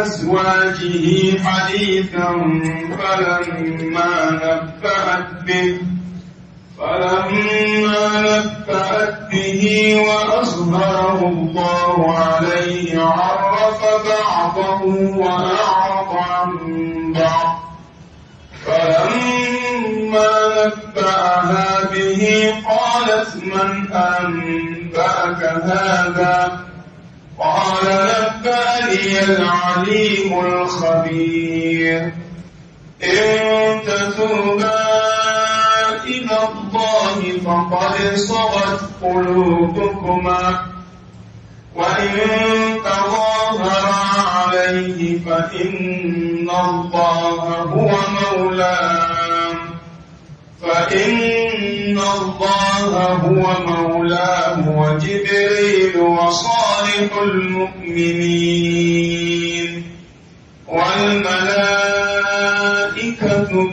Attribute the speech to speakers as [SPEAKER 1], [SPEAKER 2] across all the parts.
[SPEAKER 1] أزواجه حديثا فلما نبأت به وأظهره الله عليه عرف بعضه وأعرض عن بعض فلما نبأها به قالت من أنبأك هذا قال نبأني العليم الخبير إن تتوبا إلى الله فقد صغت قلوبكما وإن تظاهرا عليه فإن الله هو مولاه وجبريل وصالح المؤمنين والملائكة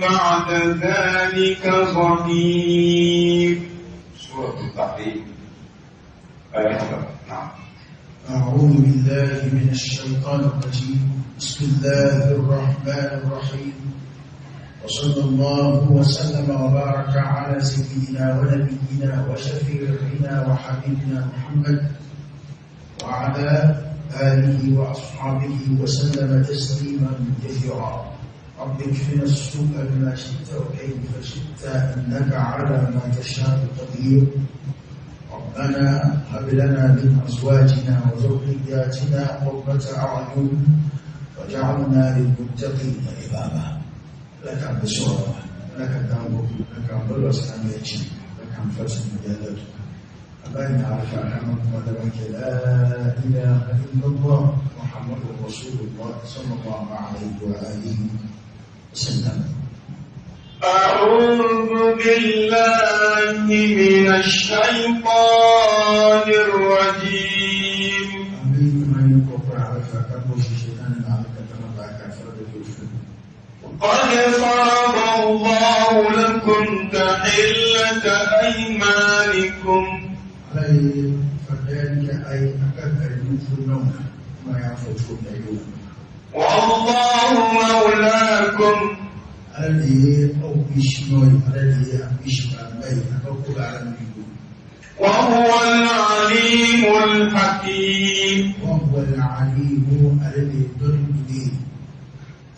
[SPEAKER 1] بعد ذلك ظهير. سورة التحريم. نعم.
[SPEAKER 2] أعوذ بالله من الشيطان الرجيم. بسم الله الرحمن الرحيم. وصلى الله وسلم وبارك على سيدنا ونبينا وشفيعنا وحبيبنا محمد وعلى آله وأصحابه وسلم تسليما كثيرا. رب اكفنا السوء بما شئت وكيف شئت إنك على ما تشاء قدير. ربنا هب لنا من أزواجنا وذرياتنا قرة أعين واجعلنا للمتقين إماما. لك البشرى لك الدعوة لك البلوى سلاميتي لك الفتح مجالات أبين عرف أحمد ودبك لا إله إلا الله محمد رسول الله صلى الله عليه وآله وسلم.
[SPEAKER 1] أعوذ بالله من الشيطان الرجيم. قد فرض الله لكم تحلة أيمانكم والله مولاكم وهو العليم الحكيم.
[SPEAKER 2] وهو العليم الذي يضرب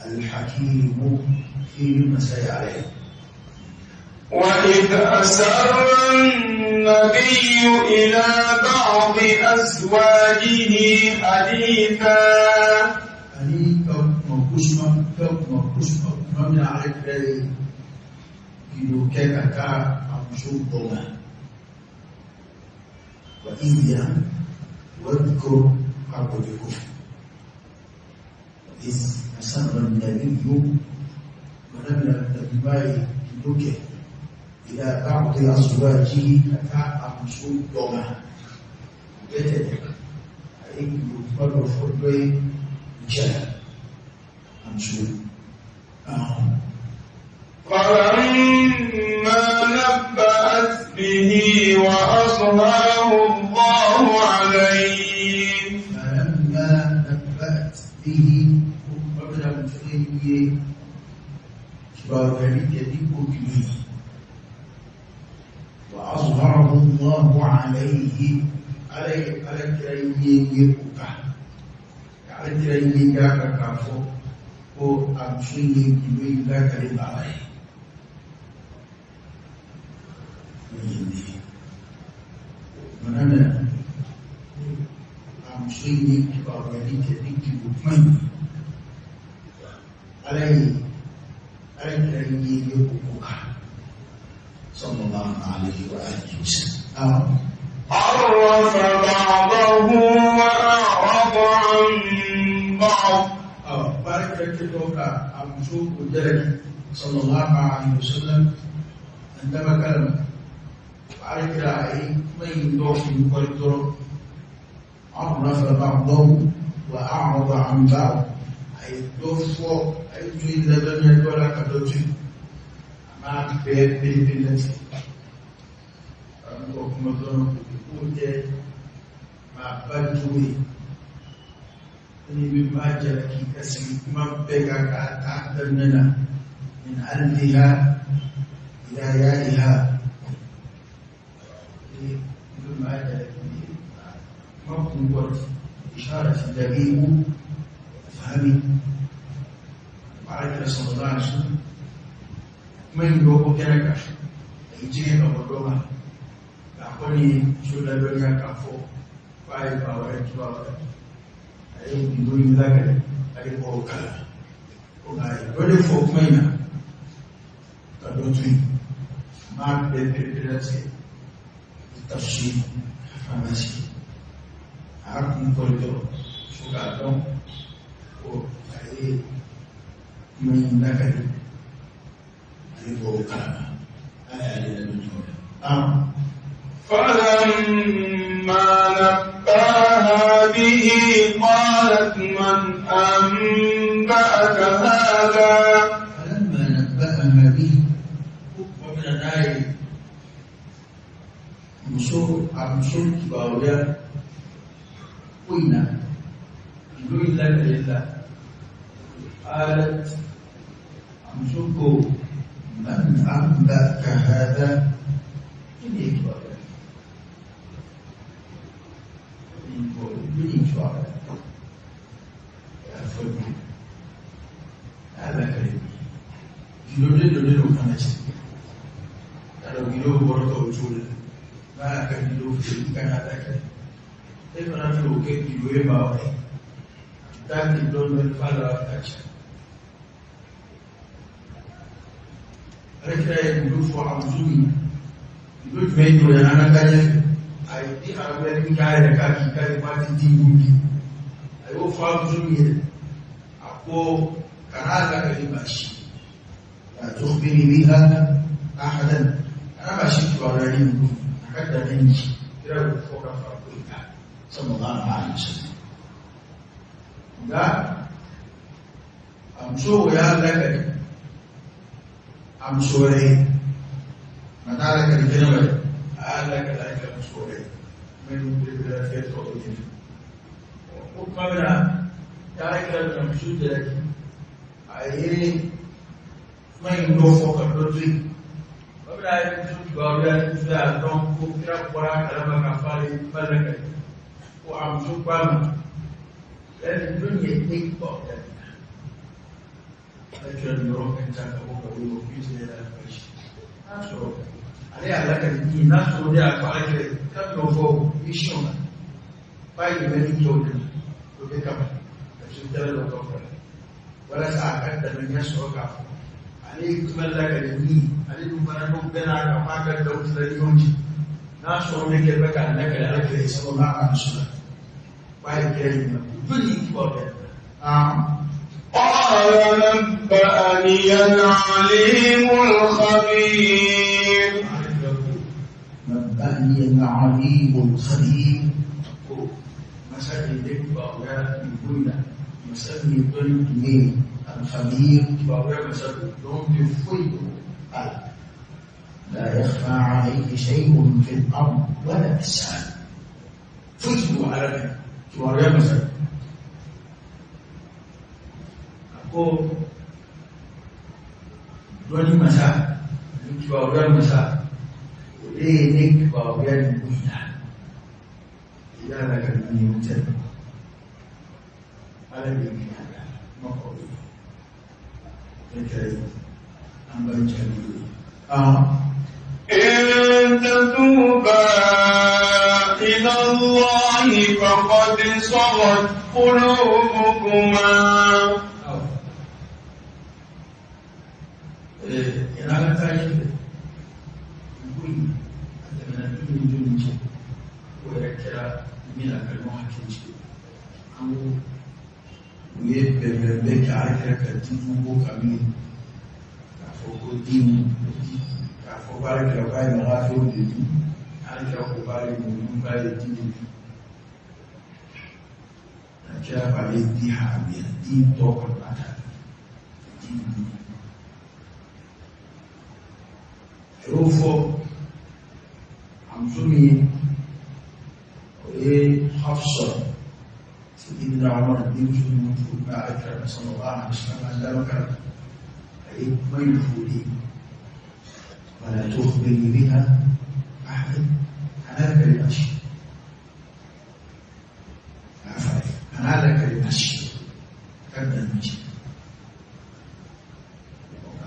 [SPEAKER 2] الحكيم فيما سيعلم.
[SPEAKER 1] وإذ أسر النبي إلى بعض أزواجه حديثا
[SPEAKER 2] واذكر قبل الكفر. إذ أسر النبي ونبي النبي لك إلى بعض أزواجه أمشوا دوما بيتك أي يقبل فرقي جاء أمشوا
[SPEAKER 1] فلما نبأت به وأظهره الله عليه
[SPEAKER 2] وأظهره الله عليه على كريمك على كريمك كفو او أمشي بيك كريم عليه مننا أمشي بيك بكمن عليه كريمك صلى الله عليه وآله وسلم.
[SPEAKER 1] عرف بعضه وأعرض عن بعض.
[SPEAKER 2] بارك الله أمشوك الدرجة صلى الله عليه وسلم عندما كلم بارك رأي من يدوش يقدر عرف بعضه وأعرض عن بعض أي دوفو أي جيد لدن يدولا كدوتي máa fẹ́ pépé lẹ́tì àwọn ọkùnrin ọdún kò jẹ́ máa bá jùwé مما جاء كسر مبقى تعتمنا من ألفها إلى يائها مما جاء مبقى إشارة دقيق فهمي وعلى صلى الله عليه وسلم من يوم كنك يجينا ودوما أقولي شو لدنيا كفو باي باوري باوري أي بدون ذلك أي بوكلا وغاي دولي فوق مينا كدوتري ما بيبيرتي التفسير فماشي أكون كولتو شو كاتو وغاي من ذلك أي بوكلا أي أدنى
[SPEAKER 1] فلما نبأها به قالت من أنبأك هذا
[SPEAKER 2] فلما نبأها به ومن الآية أمسور كباوية قلنا بدون لك إلا قالت أمسور من أنبأك هذا إني كباوية Ini suara Afirma Ada kali Gilo bukan aja Kalau gilo baru tahu usul Nah akan gilo bukan ada kali Tapi mana gilo ke gilo yang bawa Dan gilo berfala aja Mereka yang gilo suara uzumi Gilo menyuruh yang anak aja Aiti arabia ni kaya kaki kaya mati tinggi. Ayo fahamu zuri. Aku karaga kalimashi. La tukhbiri biha ahadan. Ana bashi tuwarani mbu. Akada ninji. Kira kufoka fakulika. Sallallahu alaihi wasallam. Enggak. Amso ya lakadi. Amso re. Matala kali kenawa. Ala kala kala sore men bibira feto odin o kamera ya kala na mshude ayi mai ndo foka dotri kamera ya mshude bawda da don ko kira kwara kala ma kafari balaka ko amshu kwama dan dunya take about that actually no kan ta ko ko ko fiye da fashi so ale alaka ni naso de akwaje kando fo mission bai many children to become a children of God wala sa kan da nan yaso ka ale kuma laka ni ale dum bana no bena ka maka da wuta yonji naso ne ke baka laka da alaka sallallahu alaihi wasallam bai kire ni buni ko
[SPEAKER 1] قال نبأني العليم الخبير
[SPEAKER 2] نبأني العليم الخبير مسألة بقى يقولنا مسألة يقول الخبير بقى مسألة دون يفيد لا يخفى عليه شيء في الأرض ولا في السماء فيدوا على كبارية مسألة أقول دوني مسألة كبارية مسألة وليك باويا نبوينا إذا لك المنيوتين على الإمكان مقوي الكريم أما الجميل
[SPEAKER 1] إن تتوبا إلى الله فقد صغت قلوبكما
[SPEAKER 2] سيدنا عمر بن جنود مع أكرم صلى الله عليه وسلم علمك أي من يفولي ولا تخبرني بها أحد أنا كلمة أنا كلمة كذا المجد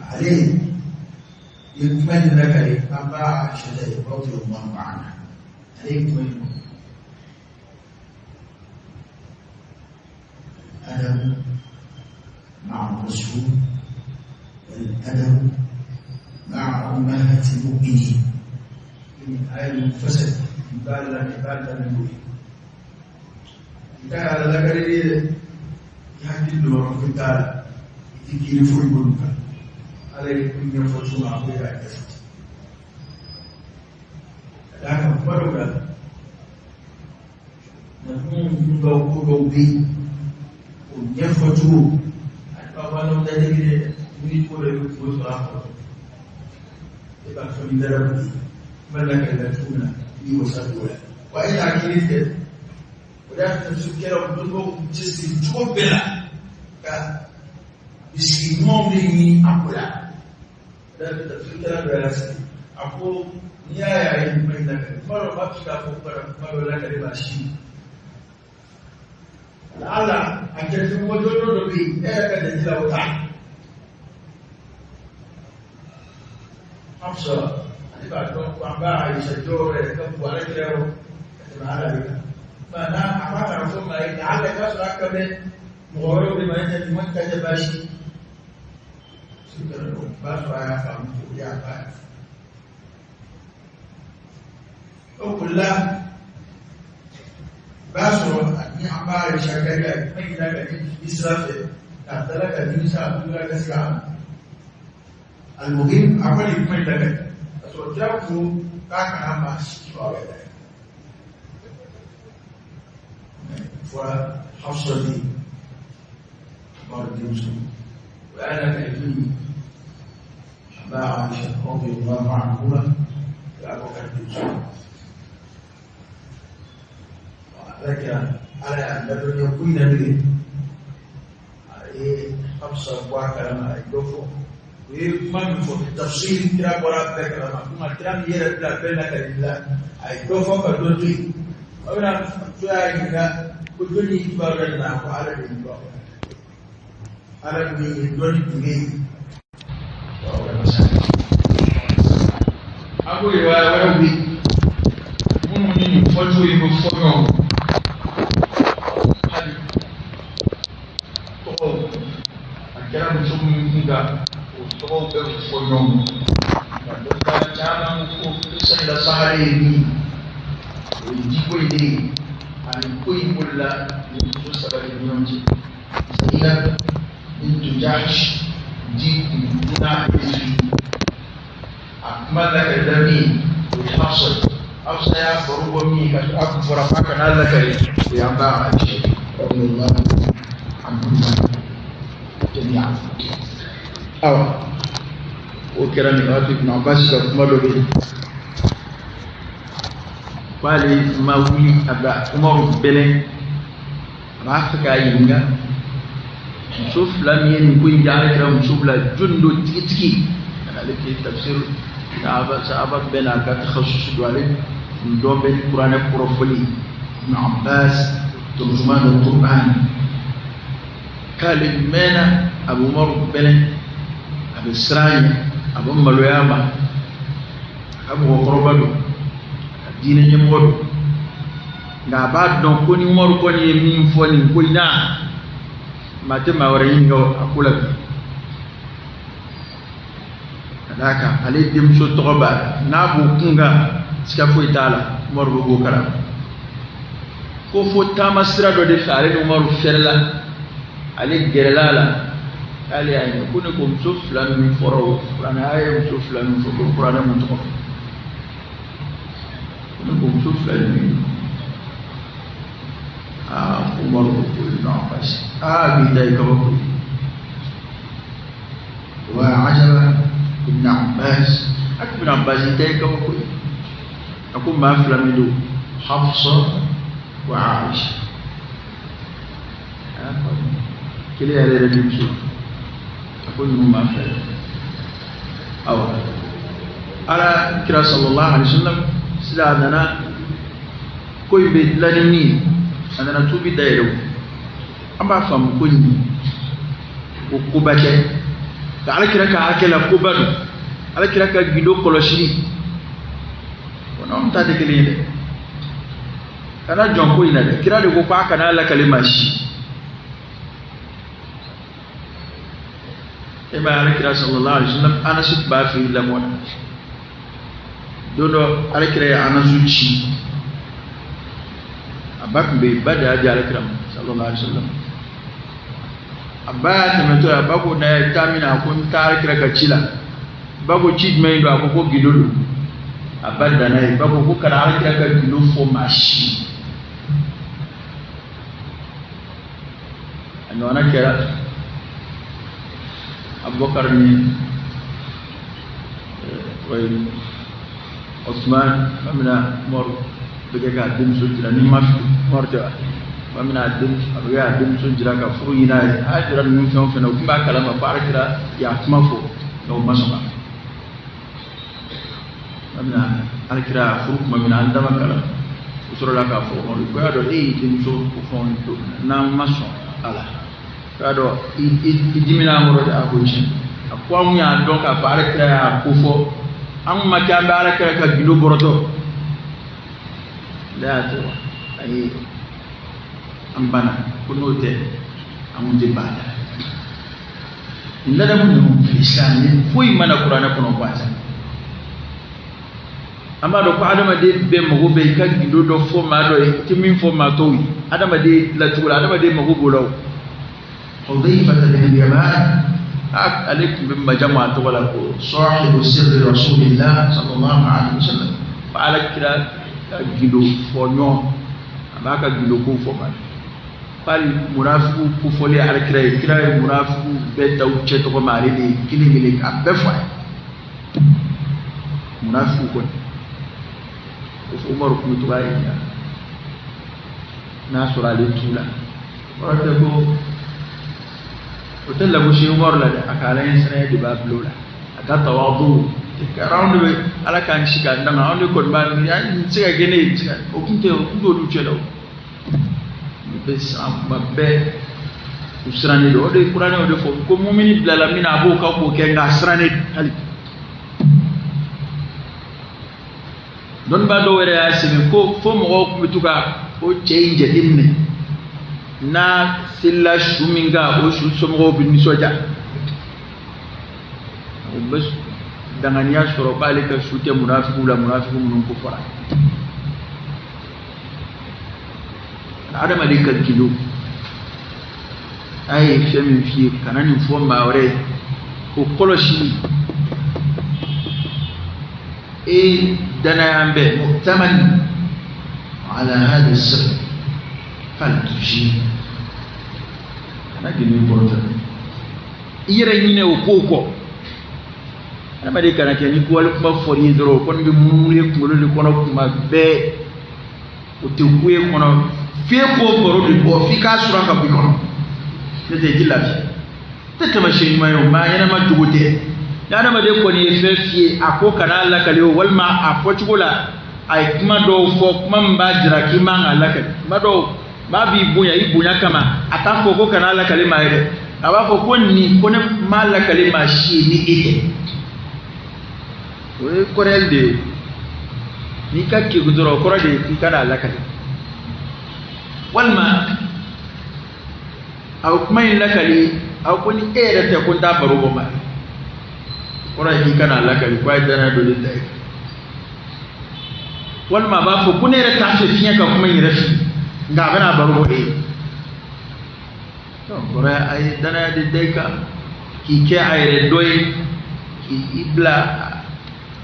[SPEAKER 2] عليه يكمل لك أبا عائشة رضي الله عنها عليه يكمل الأدب مع الرسول والأدب مع أمهات المؤمنين من آية المفسد إبالة المؤمنين إذا على ذلك يحدد له رب تعالى يتكيل فوق عليكم ينفسون عقيدة الجسد لكن فرق نكون نقول به ونفسه أتبع لهم ذلك يقول يقول آخر يبقى فمن ذلك ملك الذين يوصلون وإذا كنت ولا تفكر بدون تستجوب بلا بسيمون مني أقولا لا تفكر بلا أقول يا ابن لك مرة ما تكافئ مرة لك لماشي لعل أن تكون وجود ربي إيه كذا تلاوة حفصة أنا بعد ما عايشة جورة كم ولا كده على ذلك فأنا أعرف ثم لعل كسر أكبر مغرب بما يجب من كتباشي سكر باسوا يا فهمت يا فهمت أقول لا باسوا أني أمبار شكاية من لك إسرافه تحتلك دينسا أبولا كسران المهم أقول لك من لك أسوأ كاكنا ماشي وحفصة دي مرد مسلم وأنا كأبني أبا عائشة رضي الله عنهما لأبو كرد لك على أن يكون نبي حفصة وكلمة يدفع ويكمن في التفصيل كلا برا بكلمة ثم كلام يرد بينك لله يدفع كدوتي أولا تلاقي كدوني كبارنا وعلى الإنباء على الدوني تجي أقول يا ولدي من فجوا يفجوا هذه تو الكلام شو منك وتو بفجوا فدكتور جانا مكو سيدا سهري ويجيبوا alikoi mulla ni sabari nyonje Zainab bint Jahsh di kuna isi akmala kadami Hafsa Hafsa ya barugo mi ka aku farafaka na zakari ya ba Aisha radhiyallahu anha jami'an ukira ni watu ibn Abbas kwa dobi Wali mawuli aba Umar belen Afrika yinga Musuf lam yen kuy jaare ram musuf la jundo tiki ana leke tafsir sahaba bena ka takhassus dwale do ben Qur'an ak profili Ibn Abbas turjuman al-Qur'an kalimena Abu Umar belen Abu Srani Abu Maloyama Abu Qurabado dina ñemodo nga ba don ko ni Umar ko ni min foni ko ina mate ma wara yingo akula kadaka ale dem so toba na bu kunga ska fo itala Umar bu kara ko fo tamasira do de fare Umar ferla ale gerlala ale ay ko ne ko so flan mi foro flan ay so flan mi foro Qur'an mo to نقوم شوف لأني عمر بن عباس بداية وقل وعجب ابن عباس ابن عباس بداية وقل أقول ما أفلم له حفصة وعائشة
[SPEAKER 3] kele yare da dimsu ko ñu ma fa aw ala kira sallallahu alaihi wasallam sila nana ko be ladini anana tubi dayro amba fam ko ni ko bake ka ala kira ka akela ko badu ala kira ka gido koloshiri wono ta de kele de kana jonko ina de kira de ko pa kana la kalima shi ema ala kira sallallahu alaihi wasallam ana su ba fi la mona dono ala kira ya ana zuci abak be bada ja ala kira sallallahu alaihi wasallam abaya tamato abako na tamina kun ta ala kira ka chila bako chid mai do abako gidolo abada na bako ko kana ala kira ka gilo fo mashi anona kira Abubakar ni Osman mamina mor bege ga dim so jira ni mafi morta mamina dim abiga dim so jira ka furu ina ajira ni fon fena kumba kalama barakira ya kuma fo no masoma mamina alkira furu mamina andama kala usoro la ka fo on ko ado dim so ko fon to na maso ala kado idimina moro da abuji akwa munya donc a bare kra akufo an maka bare kra ka gido boroto la to ay ambana kunote amunde bada inda mun fisani foi mana qur'ana kono kwata amma do ko adama de be mago be ka gido do fo ma do timin fo ma to adama de la tula adama de mago bolaw حذيفة بن اليمان عليكم بما جمعت ولكم صاحب سر رسول الله صلى الله عليه وسلم فعلى كلا جلو فونيو أما كجلو كوفمان قال منافق كوفولي على كلا منافق بيت أو تشتغل ماريني كلي ملك أبفع منافق كون عمر كنت راينا ناس رالي تولا ورتبو hotel la mushi umar la akala yin sene di bablola aka tawadu round be ala kan shika ndanga on ko ba ya tsiga gene tsiga o kunte o kundo lu chelo be sam mabbe usrani do de qur'ani o de fo ko mu'mini blala mina abo ka ko ke nga srani hali don ba do were asimi ko fo mo ko bituka o change dimne na silla shuminga o shu somo bin soja o bes danganya soro balika shute munafiqu la munafiqu mun ko fara adama de kan kilo ay femi fi kanani fo mawre ko koloshi e dana ambe mutaman ala hada as-sir faltuji ana gini porta ire nyine o koko ana bade kana ke ni ko wal kuma fori dro kon be mumule ko lo kono kuma be o te kuye kono fie ko boro de bo fika sura ka bi kono ne te dilafi te tama shi mayo ma yana ma dugote yana ma de ko ni fe fie akoka na Allah kale wal ma a portugola ay kuma do fo kuma mba jira ki ma Allah kale ma do babi ibunya kama atafo ko kana la kalima ile abafo ko ni ko ne mala kalima shi ni ite we korelde ni kakke gudoro korade ki kana la kalima walma aw kuma in la kali aw ko ni ere te ko ta baro bo ma korade ki kana la kali ko dana do le dai walma ba fo kunere ta se fiya ka kuma in rafi nga bana baro e to bora ay dana de deka ki ke ayre doy ki ibla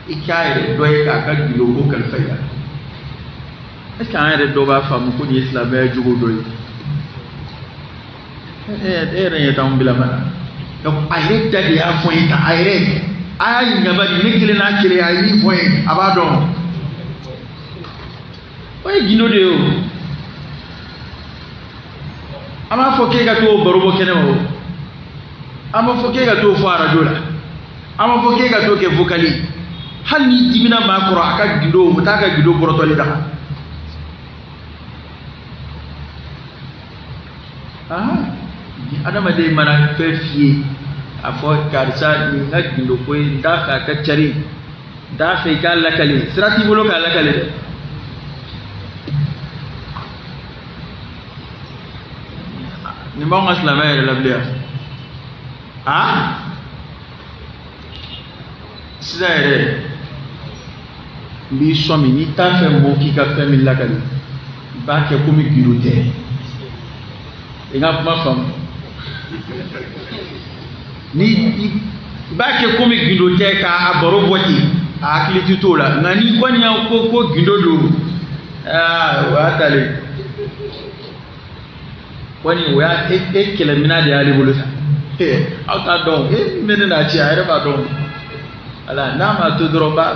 [SPEAKER 3] ikayre doy ka ka gilo ko kal faya est ce ayre do ba famu ko ni islam e jugo doy re tam bila mana donc ayre ta dia foy ta ayre ay ngaba ni kile na kile ay foy abadon oy gino de o ama fo ke ga to barubo kene mo ama fo ke ga to fo radio la ama fo ke ga to ke vocali hal ni dibina ma ko aka gido ta ka gido borotoli da adama dai mana fefiye afo karsa ni ngagindo ko nda ka kacari da fe ka lakale sirati bolo ka lakale ni ba ngasla ma la blia sire bi somi ni ta fe mo ki ka fe mi lakale ba ke ko mi girote inga kuma fam ni ba ke ko mi girote ka aboro boti akili tutola ngani ko nya ko gindo do wa tale wani wa kele mina da yali bulusa aka don mene na ci ayre ba don ala na ma to dro ba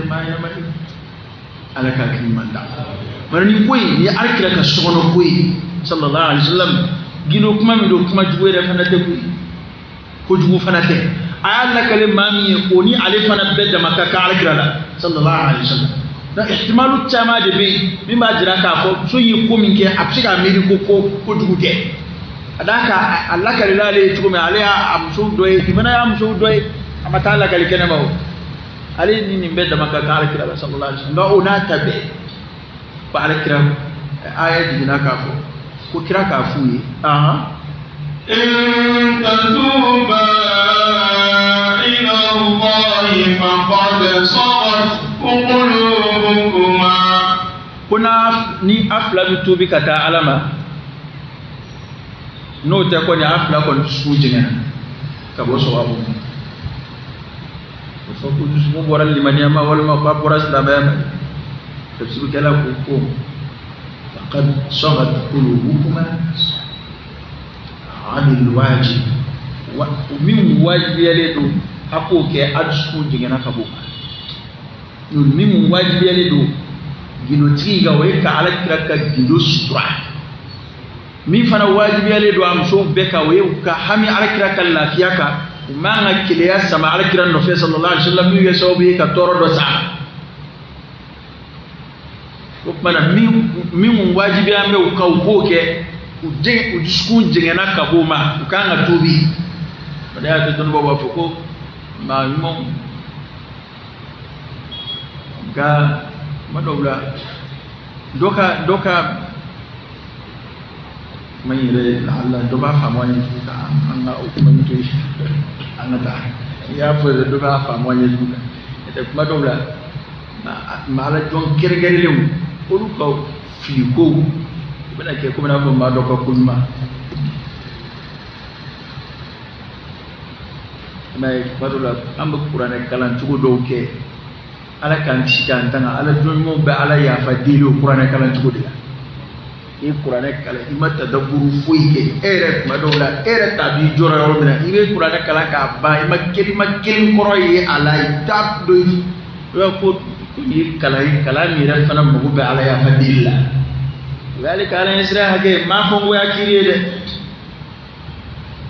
[SPEAKER 3] ma ya ma ala ka kin manda marni koy ni arkira ka sono koy sallallahu alaihi wasallam gino kuma mi do kuma juwe da fana te ko jugu fana te ayalla kale mami ko ni ale fana bedda makka ka arkira la sallallahu alaihi wasallam da ihtimalu chama de be mi ma jira ka ko so yi ko min ke afika meri ko jugu te adaka Allah kale lale tuko me ale amsu doy ibana ya amsu doy amata Allah kale kene bawo ale ni bedda makka ka arkira la sallallahu alaihi wasallam no na tabe ba ala kira aya jina ka fo ko kira ka fu yi
[SPEAKER 1] in tatuba ila Allah faqad sagat qulubukuma
[SPEAKER 3] kuna ni afla bitubi kata alama no te ko ni afla ko sujina ka bo so abu fo ko su boral limaniama wala ma ba boras la ba تفسير كلامكم فقد صغت قلوبكما عن الواجب ومن واجب يلدو حقوك أدسكو جينا كبوكا من واجب يلدو جلو تيغا ويكا على كراكا جلو سترا من فانا واجب يلدو أمسو بكا ويكا حمي على كراكا اللافياكا وما نكليا سما على كرا النفي صلى الله عليه وسلم يسو بيكا تورو دوسا mana min wajibi amre ka ukoke uje udisku jengena kaboma ukanga tubi baada ya tunbo baba foko maimo ga madobla doka mai re Allah doba famani ka anga ukuma mtu anata ya fa doba famani duka ita madobla mala jon kirgerelum olu ka fiko bana ke kuma na ba doka kulma mai badula amba qur'ana kalan tugo doke ala kan cikan tanga ala dunmo be ala ya fadilo qur'ana kalan tugo dila e qur'ana kala imata dabburu foike ere madola ere tabi jora romina ibe qur'ana kala ka ba imakeli koroyi ala tab do ko ni kalami ran fana mugo be ala ya fadilla zalika ala isra hage ma ko ya kiriye de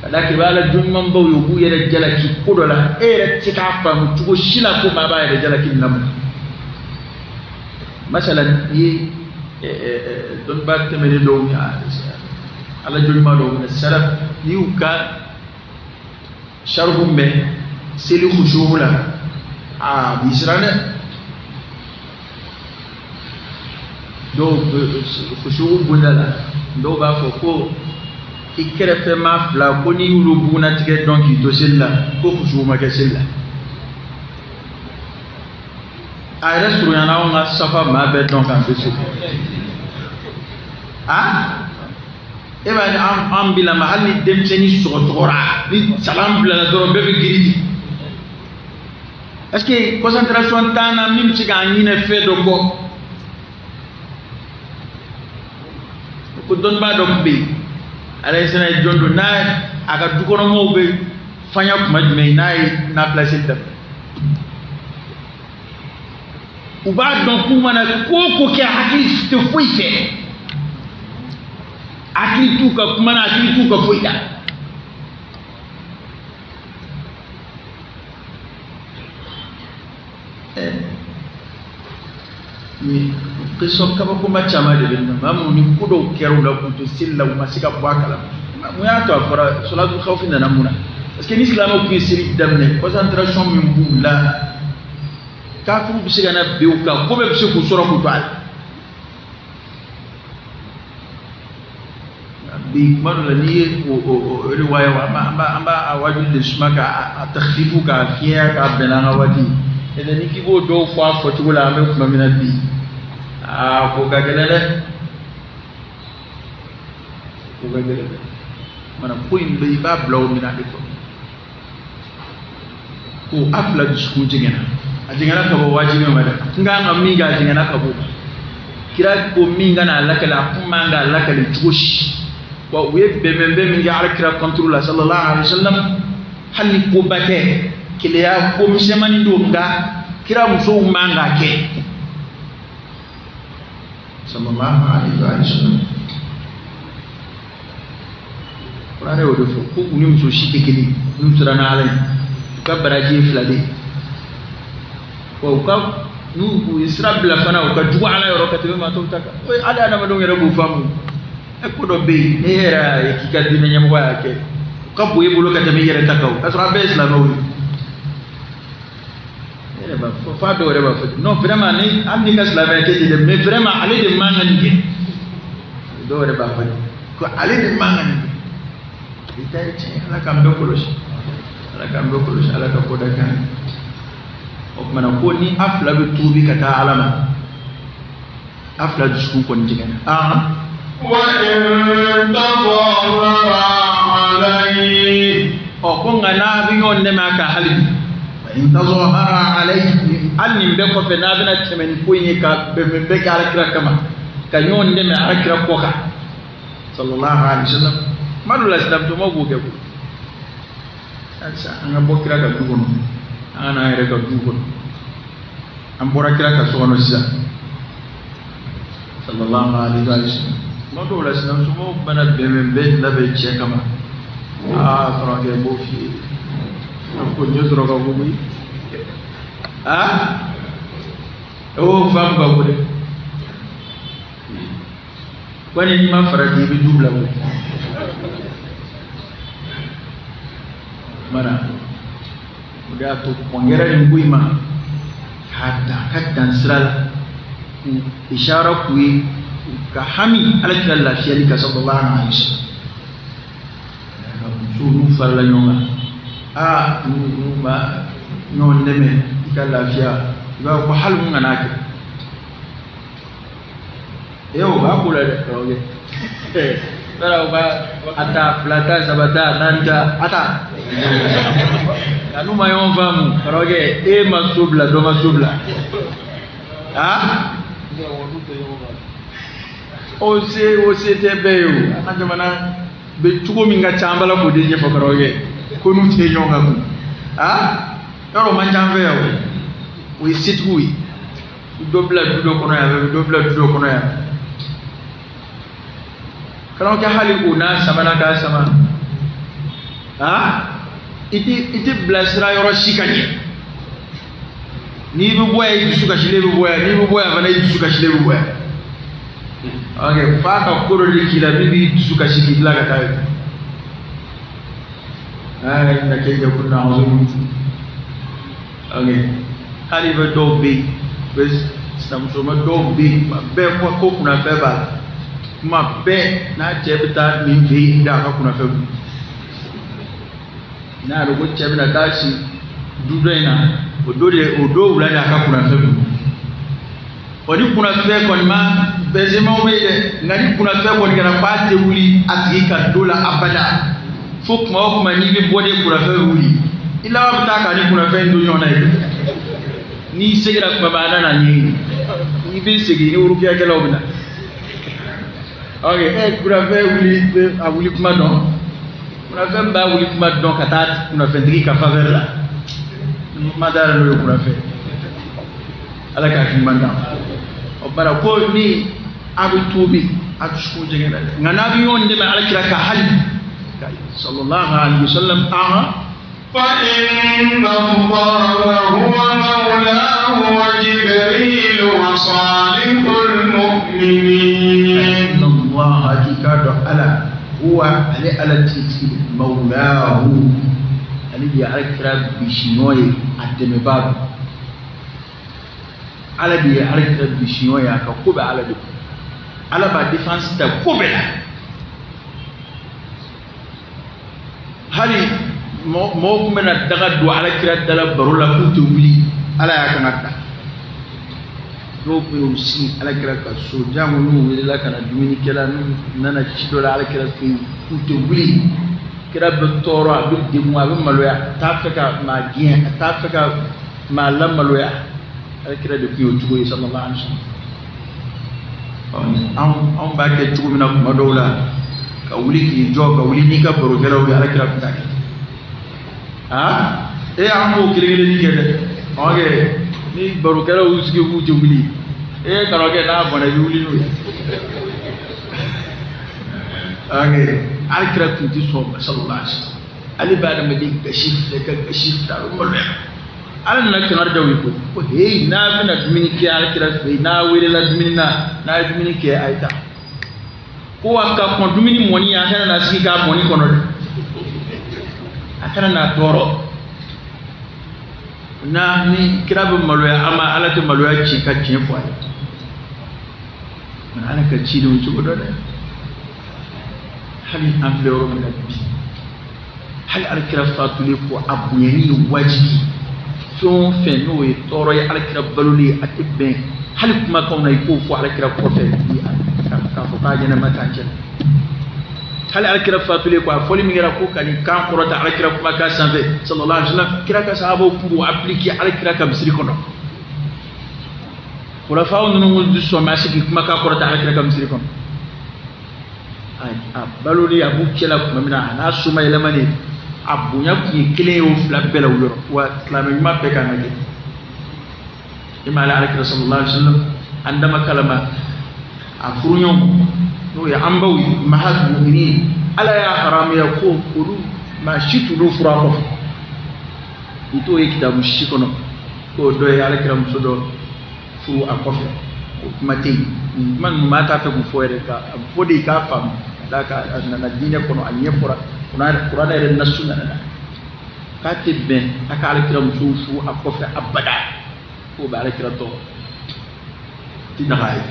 [SPEAKER 3] kada ki bala dumman baw yubu yere jalaki kudola ere tika fam tugo shila ko ma ba yere jalaki nam masalan yi don ba temene do mi ala julma do na saraf yuka sharhum be seli khushumula bisrana do khushu bunala do ba ko ikere fe ma fla ko ni lu buna tige donc to sella ko khushu ma ke sella ay resuru yana on safa ma be donc en fait e ba am bila mahalli dem seni sotora ni salam bila do be giri est-ce que concentration tana mim ci ga ni ne fe do ko don ba do be ala sene jondo na aga dukono mo be fanya ko majme na place dem uba don kuma na ko ke hadis te fuite akili tu ka kuma na akili tu ka foida ni qiso ka ba kuma chama de ben mamu ni kudo kero la kuntu silla masika bwakala mu ya to fara salatu khawf na namuna parce que l'islam ko siri damne concentration min bulla kafiru bisiga na biuka ko be bisiku soro ko to bi manu la ni riwaya wa amba awaju de smaka atakhfifu ka fiya ka belanga wati ede ni kibo do fa fotula ame kuma minati ko gagelele mana ko imbe ba blaw minati ko afla disku jingena ajingana ka bo wajibi mada nganga minga jingana ka bo kira ko minga na lakala kuma nga lakali tugoshi wa we bembe minga alkira control sallallahu alaihi wasallam halli ko bate kiliya ko msemani do nga kira muso manga ke sallallahu alaihi wasallam qur'ane wodo ko uni muso shitekeli nusrana alai ka baraji flade ka nu israb la fana ka juwa ala yoro ka tebe ma to taka o ala na madon yere bu famu e ko do be ne era e ki ka dina nyam wa ke ka bu e bulo ka tebe yere takaw asra be islamawi ere ba fa do re ba fa non vraiment ni andi ka islamé te de mais vraiment ale de mangani ke do re ba fa ko ale de mangani ita ce ala kam do koloshi ala ka koda kan mana ko ni afla be tubi kata alama afla disku ko njigana
[SPEAKER 1] wa in tadhara alayhi
[SPEAKER 3] o ko ngana bi ngon ne maka halin wa in tadhara alayhi anni be ko fe na bina temen ko ni ka be ka akira kama ka nyon ne me akira ko ka sallallahu alaihi wasallam madula islam to mo goge ko asa anga bokira ka dugono ana ere ka dugono am borakira ka sono sisa sallallahu alaihi wasallam madula islam to mo bana bembe la be che kama troge bo fi ko nyodro ka ko mi o fam ba ko de wani ni ma farati bi dubla ko mana udah tu penggerak yang kuima hatta sral isyarah kui kahami ala syalika sallallahu alaihi wasallam sunu falla nyonga ma nyon neme kala fiya ba ko halu nganake yo ba kula de Kalau ata plata sabata nanta ata kanu mayon famu karoge masubla do masubla o se tebeyo anjamana be chugo minga chambala ko de jefa karoge ko nu te nyonga ku yoro manjambe yo we situi dobla dudo kono ya kalau ke hali una samana ka sama iti blasra yoro shikanye ni bu boya yi suka shile bu boya ni bu boya bana yi suka shile bu boya okay fa ka koro de kila bibi suka shiki la ka tayi na ke ga kunna hazu okay hali ba do be bes samso ma do be ko kuna beba ma be na jebta min ve da ka kuna fe na rugo jebna tashi dudaina odo wula da ka kuna fe odi kuna fe kon ma bezema wele ngani kuna fe kon kana pate wuli atika dola abada fuk ma ko mani be bode kuna fe wuli ila wa taka ni kuna fe ndo nyona ni segira ko bana na ni be segi ni uruki akela obina okay kuna fe wuli awuli kuma don kuna fe mba wuli kuma don kata kuna fe ndiki ka faveur la madara lo kuna fe ala ka kimanda o para ko ni abu tubi atushku jengena ngana bi yonde ma alakira ka hal sallallahu alaihi wasallam
[SPEAKER 1] fa inna allaha huwa mawlahu wa jibril wa salihul mu'minin.
[SPEAKER 3] Inna allaha hakikatu ala huwa alati mawlahu ali bi alakira bishinoye ateme babu ala bi alakira bishinoye aka kuba ala bi ala ba défense ta kubela hali mo mena daga do ala kira dala barula kuntu wuli ala ya kanata do ko si ala kira ka so jamu nu wili la kana dumini kala nana cido ala kira kuntu wuli kira be toro abin de mo abin maloya ta faka ma gien ta faka ma lam maloya ala kira de ko tugo sallallahu alaihi wasallam an ba ke tugo mina kuma dawla ka wuli ki jo ka wuli ni ka baro gelaw bi ala kira ta amu kile ni gede oge ni baro gelaw usige ku je wuli karoge na bona wuli no oge ala kira kunti so sallallahu alaihi wasallam ali ba da madi kashif da kashif da umma ala na kanar da wiko ko hey na bina dumini ke ala kira fe na wele la dumini na dumini ke aita ko aka ko dumini moni ya kana na siki ka moni kono akana na toro na ni kira be maloya ama ala te maloya ci ka ci fo ay man ala ka ci do ci godo de hali am le ro na bi hal ala kira fatuli ko abu yani wajibi fɛn fɛn n'o ye tɔɔrɔ ye alakira baloli a tɛ bɛn hali kumakanw na i k'o fɔ alakira kɔfɛ k'a fɔ k'a ɲɛnama t'an cɛ hali alakira fatulen ko a fɔli min kɛra ko ka nin kan kɔrɔta alakira kumakan sanfɛ sallallahu alaihi wasallam kira ka sahabaw kun b'o appliquer alakira ka misiri kɔnɔ kurafaw ninnu du sɔn ma sigi kumakan kɔrɔta alakira ka misiri kɔnɔ a baloli a b'u cɛla kuma min na a n'a soma yɛlɛmani a bonya kun ye kelen ye o fila bɛɛ la o yɔrɔ wa silamɛ ɲuman bɛɛ kan ka kɛ i ma ale alakira sallallahu alaihi wasallam an dama kalama a furuɲɔgɔn n'o ye an baw ye mahal mu'minin ala y'a haramuya ko olu maa si t'olu furu a kɔfɛ i t'o ye kitabu si kɔnɔ ko dɔ ye alakira muso dɔ furu a kɔfɛ o kuma tɛ yen kuma ninnu maa t'a fɛ k'u fɔ yɛrɛ ka fɔ de i k'a faamu da ka a nana diinɛ kɔnɔ a ɲɛ fɔra kuran yɛrɛ nasu nana na k'a tɛ bɛn a ka alakira musow furu a kɔfɛ abada k'o bɛ alakira tɔgɔ ti daga ye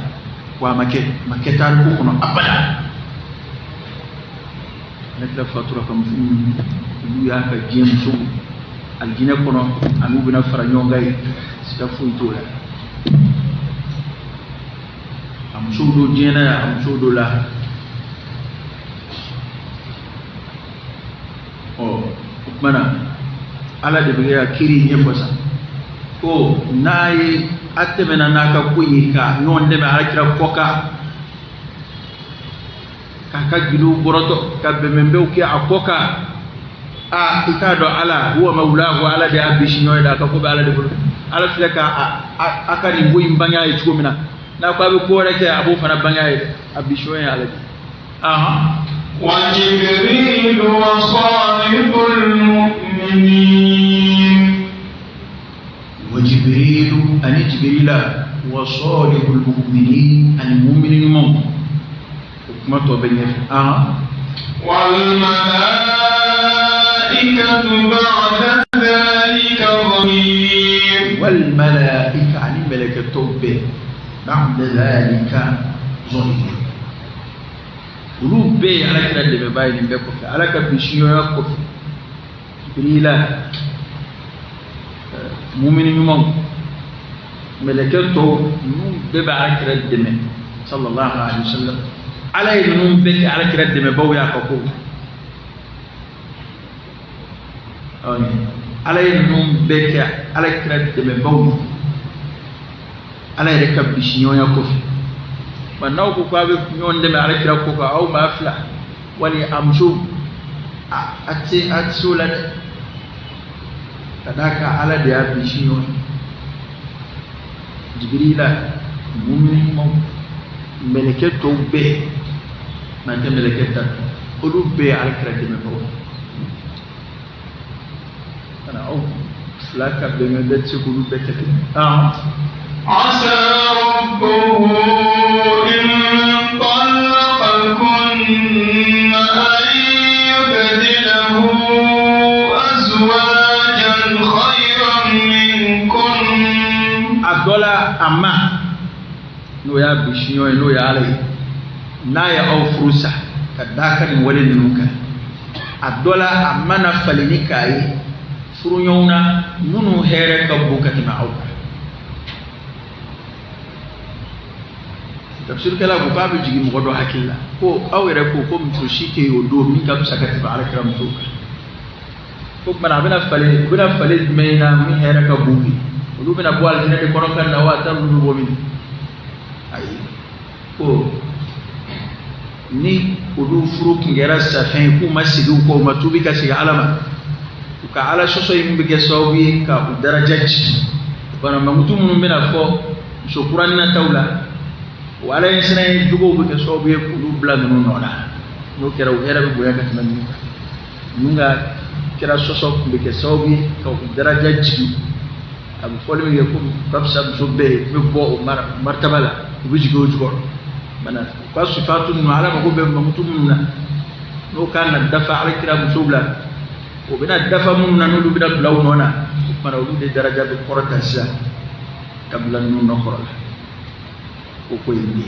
[SPEAKER 3] wa a ma kɛ taariku kɔnɔ abada alakira fatura ka muso olu y'a ka diɲɛ musow alijinɛ kɔnɔ an'u bɛna fara ɲɔgɔn kan ye siga foyi t'o la a musow do diɲɛ na yan a musow do la o kumana ala de bɛ ka kiri ɲɛfɔ sa ko n'a ye a tɛmɛna n'a ka ko ye ka ɲɔgɔn dɛmɛ alakira kɔ kan k'a ka gidow bɔrɔtɔ ka bɛnbɛnbɛnw kɛ a kɔ kan i k'a dɔn ala huwa mawlahu ala de y'a bisi ɲɔgɔn ye a ka ko bɛ ala de bolo ala filɛ ka a ka nin ko in bange a ye cogo min na n'a ko a bɛ ko wɛrɛ kɛ a b'o fana bange a ye a bisi ɲɔgɔn ye ala de
[SPEAKER 1] وجبريل وصالح المؤمنين
[SPEAKER 3] وجبريل أن جبريل وصالح المؤمنين المؤمنين من ما تبين
[SPEAKER 1] والملائكة بعد ذلك ظهير
[SPEAKER 3] والملائكة عن ملائكة توبة بعد ذلك ظهير olu bɛɛ ye alakira dɛmɛbaa ye nin bɛɛ kɔfɛ ala ka bisiɲɔgɔnya kɔfɛ jibirila mumini ɲumanw mɛlɛkɛ tɔw ninnu bɛɛ bɛ alakira dɛmɛ sallallahu alaihi wasallam ala ye ninnu bɛɛ kɛ alakira dɛmɛbaaw y'a ka ko ala ye ninnu bɛɛ kɛ alakira dɛmɛbaaw ye ala yɛrɛ ka bisiɲɔgɔnya kɔfɛ ba n'aw ko k'a bɛ ɲɔgɔn dɛmɛ alakira ko kan aw maa fila wali a muso a tɛ se o la dɛ ka d'a kan ala de y'a bisi ɲɔgɔn ye jibirila mumini ɲumanw meleke to be man te meleke ta olu be ala kira deme ko ana au flaka be me bet se kulu be tete
[SPEAKER 1] عسى ربه إن طلقكن أن يبدله أزواجا خيرا منكن
[SPEAKER 3] adola amma no ya bishiyo no ya alai na ya au furusa kadaka ni wale nuka adola amma na falini kai furunyona munu here ka bukati ma au tafsir kala ko babu jigi mo do hakilla ko awere ko mtu shike yo do mi kam sakati ba alakram to ko mana bina fale meina mi here ka buki ulu bina boal dina de kono kan wa tan du bo min ay ko ni ulu furu ngera sa fen ku masidu ko matubi ka shi alama ka ala soso yimbe ge sawbi ka darajati bana mamutumu bina fo so qur'anina tawla wala yesna jugo be so be kulu blanc no nona no kera era be boya kat man nunga kera soso be ke so be ko daraja ji am folme ye ko kapsa so be bo martabala be jigo jigo bana ko sifatu no ala ko be mamutumna no kana dafa ala kira musubla ko bina dafa mun na no bina blaw nona mara wude daraja be korata sha kabla no no khorala ko yindi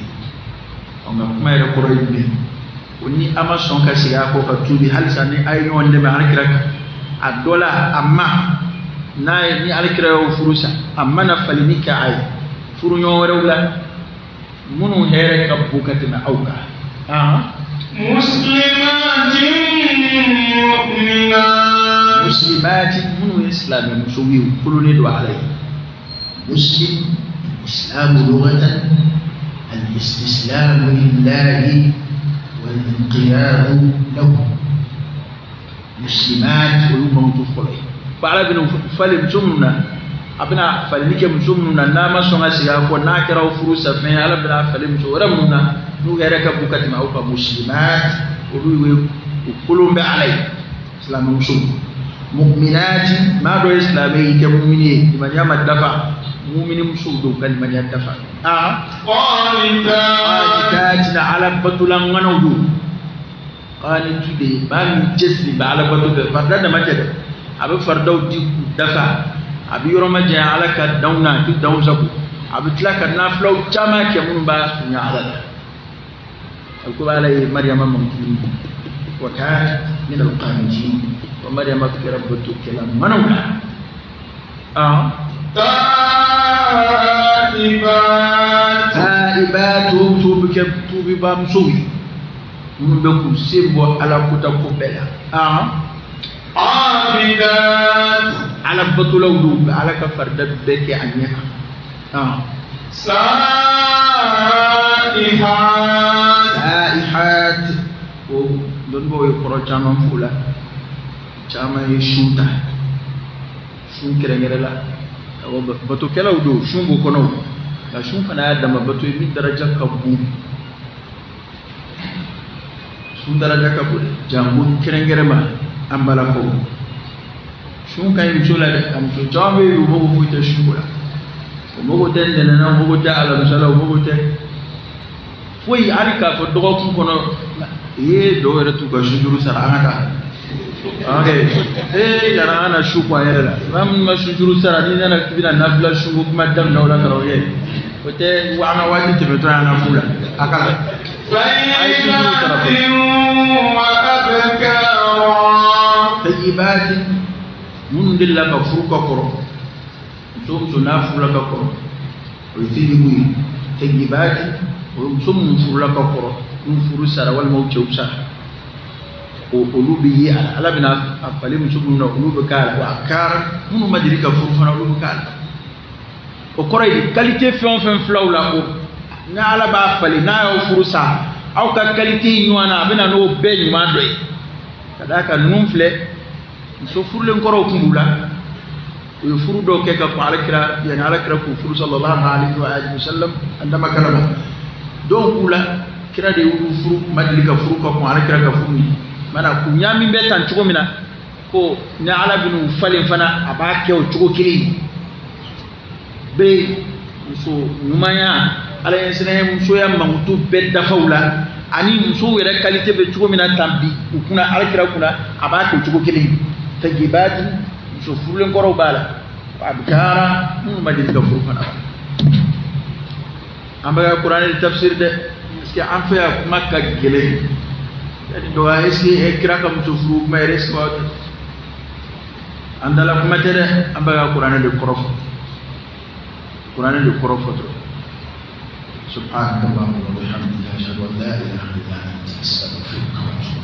[SPEAKER 3] on ma ere ko yindi oni ama son ka siga ko ka tubi halsa ni ay wonde ma alkira adola amma nay ni alkira o furusa amma na falini ka ay furu nyo wala munu here ka bukati na auka muslimatin munu islamin suwi kuluni do alai muslim islam lughatan الاستسلام لله والانقياد له مسلمات ولوم تفقله بعد بن فلم جمنا ابنا فلنك جمنا نما سونا سيا كو ناكرا فروسا فين على بنا فلم جورمنا نو غيرك بوكات ما او مسلمات ولو كلهم علي اسلام مسلم مؤمنات ما دو اسلامي كمؤمنين من يوم الدفع مؤمن مسودو كلمه يدفع قانتات على بطلان غنودو قانت دي ما جسي على بطل فرد ما جد ابي فردو دي دفع ابي يرما جاء على كدونا دي دونزكو ابي تلاك نافلو جما كمن با سنيا على الكل على مريم ممكن وكان من القانتين ومريم ربته كلام منولا تائبات توبي بام سوي من بكم سيبو على كوتا كوبلا
[SPEAKER 1] عابدات
[SPEAKER 3] على بطلو دوب على كفرد بك انيا سائحات دون بو يقرا جامن فولا جامن يشوتا شون كرنگرلا bato kelaw do shumbu kono la shum fana adama bato mi daraja kabu shum daraja kabu jambu kerengerema ambala ko shum kay mi jola am to jawe yu bo fu te shumbula ko mo den den na mo da ala sala mo te foi arika ko do ko kono do era tu ga shujuru sara anaka okay jara ana shukwa yela ram ma shujuru sara ni na kibina nafla shungu kuma dam dawla karawe wote wana wati tibeta na fula akala tayyibat mun dilla ka furuka koro tum tunafula ka koro oytidi buyi tayyibat sum furula ka koro furu sara wal mawtu usara olubi ala bina afale musubu na olubi kala wa akar munu madirika furufana olubi kala o koray qualité fen flawla ko na ala ba afale na yo furusa aw ka qualité nywana bina no be nyuma doy kadaka numfle so furle ngoro kumbula o furu do ke ka ala kira yani ala kira ku furu sallallahu alaihi wa alihi wasallam andama kalama donc kula kira de wudu furu madilika furu ka ko ala kira ka furu ni mana ku nyami be tan cogo mina ko ni ala binu falen fana aba ke o cogo kili be muso numanya ala yensene muso ya mangutu be dafawla ani muso yɛrɛ qualité be cogo mina tambi u kuna ala kira kuna aba ke o cogo kili tajibati muso furulen kɔrɔw bala abkara madilika furu fana ambaga Qur'an tafsir de est-ce en fait makka gele yani do est-ce que kira kam to furu ma est-ce que andala kuma tere ambaga Qur'an de korof subhanallahi wa bihamdihi ashhadu an la ilaha illa anta astaghfiruka wa atubu